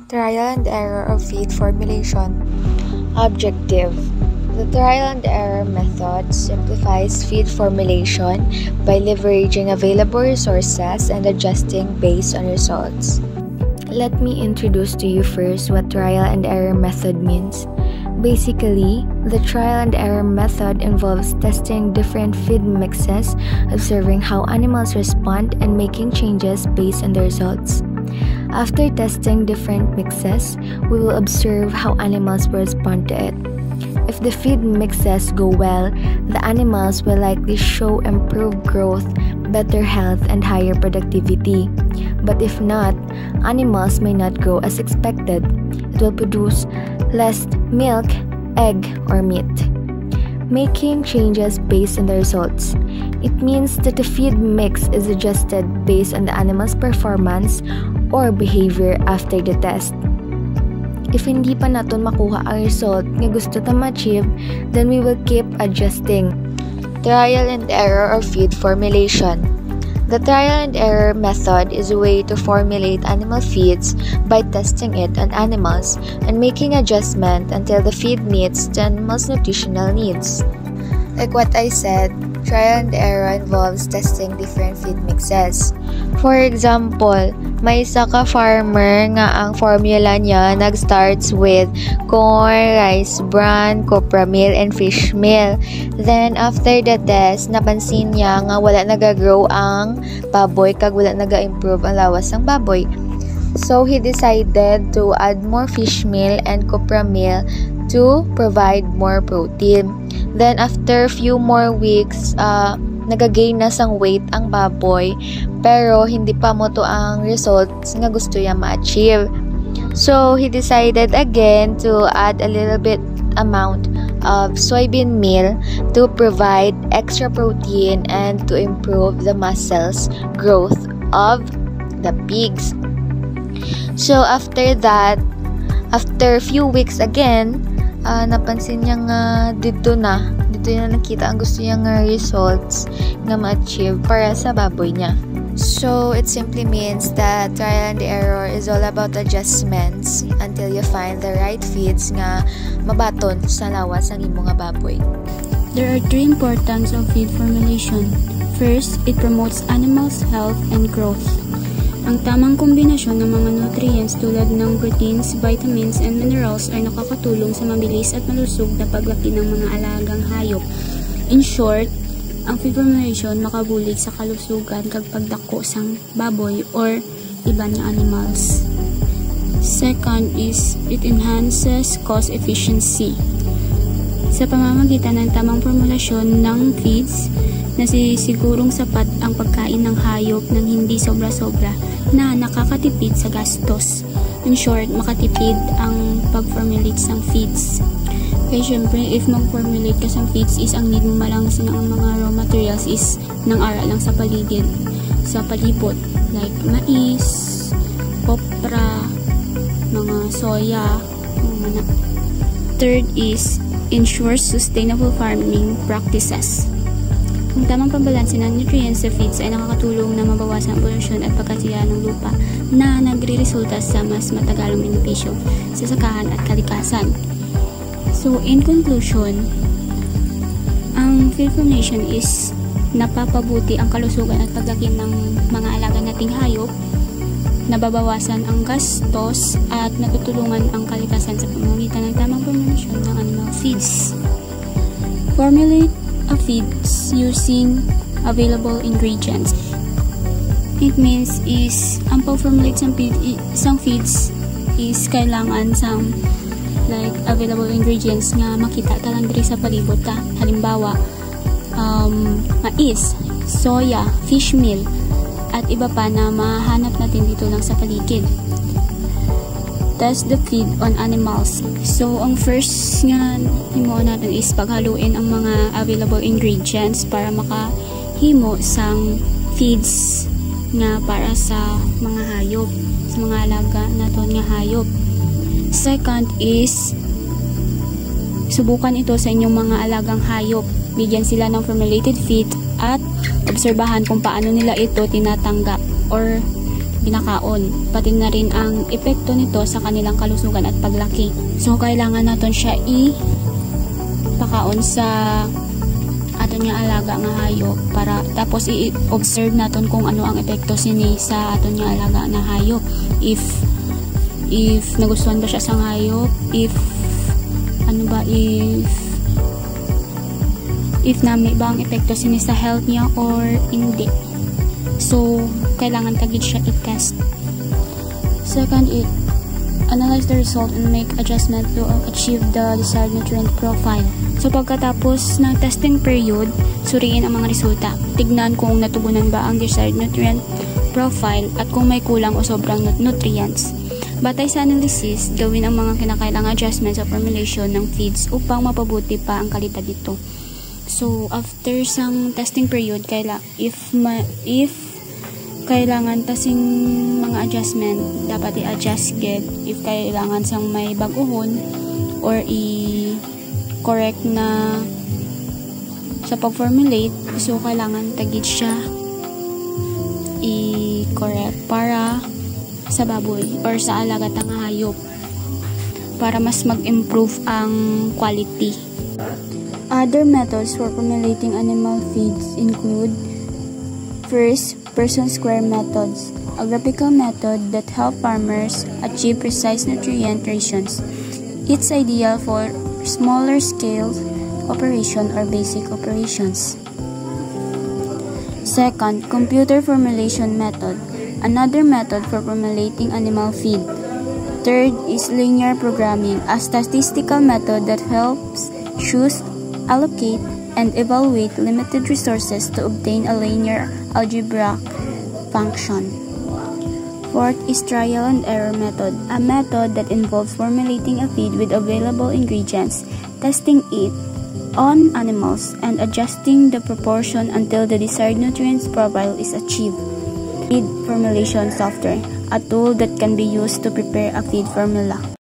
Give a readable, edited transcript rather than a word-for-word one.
Trial and error of feed formulation. Objective. The trial and error method simplifies feed formulation by leveraging available resources and adjusting based on results. Let me introduce to you first what trial and error method means. Basically, the trial and error method involves testing different feed mixes, observing how animals respond, and making changes based on the results. After testing different mixes, we will observe how animals will respond to it. If the feed mixes go well, the animals will likely show improved growth, better health, and higher productivity. But if not, animals may not grow as expected. It will produce less milk, egg, or meat. Making changes based on the results. It means that the feed mix is adjusted based on the animal's performance or behavior after the test. If hindi pa naton makuha ang result nga gusto ta ma-achieve, then we will keep adjusting. Trial and error of feed formulation. The trial and error method is a way to formulate animal feeds by testing it on animals and making adjustment until the feed meets the animal's nutritional needs. Like what I said, trial and error involves testing different feed mixes. For example, may isa ka farmer nga ang formula niya nag-starts with corn, rice bran, copra meal, and fish meal. Then, after the test, napansin niya nga wala nag-grow ang baboy kag wala nag-improve ang lawas ng baboy. So, he decided to add more fish meal and copra meal to provide more protein. Then, after few more weeks, nagagain na sang weight ang baboy pero hindi pa mo to ang results nga gusto niya ma-achieve. So, he decided again to add a little bit amount of soybean meal to provide extra protein and to improve the muscles growth of the pigs. So, after that, after few weeks again, napansin niya nga dito na nakita ang gusto niya nga results nga ma-achieve para sa baboy niya. So, it simply means that trial and error is all about adjustments until you find the right feeds nga mabaton sa lawas ng imong nga baboy. There are three importance of feed formulation. First, it promotes animals' health and growth. Ang tamang kombinasyon ng mga nutrients tulad ng proteins, vitamins, and minerals ay nakakatulong sa mabilis at malusog na paglaki ng mga alagang hayop. In short, ang feed formulation makabulig sa kalusugan kag pagdako sang baboy or iba nga animals. Second is, it enhances cost efficiency. Sa pamamagitan ng tamang formulasyon ng feeds, nasisigurong sapat ang pagkain ng hayop ng hindi sobra-sobra na nakakatipid sa gastos. In short, makatipid ang pag-formulate ng feeds. Kaya syempre, if mag-formulate ka ng feeds is ang need mo malang sa mga raw materials is nang ara lang sa paligid, sa palibot, like mais, kopra, mga soya, mga. Third is, ensures sustainable farming practices. Ang tamang pambalanse ng nutrients sa feeds ay nakakatulong na mabawasan ang polusyon at pagkasira ng lupa na nagre-resulta sa mas matagalang benepisyo sa sakahan at kalikasan. So, in conclusion, ang feed formulation is napapabuti ang kalusugan at paglaki ng mga alaga nating hayop, nababawasan ang gastos at natutulungan ang kalikasan sa pamamagitan ng tamang formulation ng animal feeds. Formulate a feeds using available ingredients. It means is ang pag-formulate sang feeds is kailangan sang like available ingredients nga makita ta lang diri sa palibot ta. Halimbawa, mais, soya, fish meal, at iba pa na mahanap natin dito lang sa paligid. Test the feed on animals. So, ang first nga himo natin is paghaluin ang mga available ingredients para makahimo sang feeds nga para sa mga hayop, sa mga alaga naton nga hayop. Second is subukan ito sa inyong mga alagang hayop. Bigyan sila ng formulated feed at obserbahan kung paano nila ito tinatanggap or pinakaon, pati na rin ang epekto nito sa kanilang kalusugan at paglaki. So kailangan naton siya ipakaon sa aton nga alaga nga hayop, para tapos i-observe naton kung ano ang epekto sini sa aton nga alaga na hayop, if nagustuhan ba siya sa hayop, if nami ba ang epekto sini sa health niya or hindi. So, kailangan tagid siya i-test. Second, analyze the result and make adjustment to achieve the desired nutrient profile. So, pagkatapos ng testing period, suriin ang mga resulta. Tignan kung natugunan ba ang desired nutrient profile at kung may kulang o sobrang nutrients. Batay sa analysis, gawin ang mga kinakailangang adjustments sa formulation ng feeds upang mapabuti pa ang kalidad nito. So, after sang testing period, if kailangan tasing mga adjustment, dapat i-adjust get. If kailangan sang may baguhon or i-correct na sa pag-formulate, so kailangan tagid siya i-correct para sa baboy or sa alaga tang hayop, para mas mag-improve ang quality. Other methods for formulating animal feeds include: first, person square methods, a graphical method that help farmers achieve precise nutrient rations. It's ideal for smaller scale operation or basic operations. Second, computer formulation method, another method for formulating animal feed. Third is linear programming, a statistical method that helps choose, allocate, and evaluate limited resources to obtain a linear algebraic function. Fourth is trial and error method, a method that involves formulating a feed with available ingredients, testing it on animals, and adjusting the proportion until the desired nutrients profile is achieved. Feed formulation software, a tool that can be used to prepare a feed formula.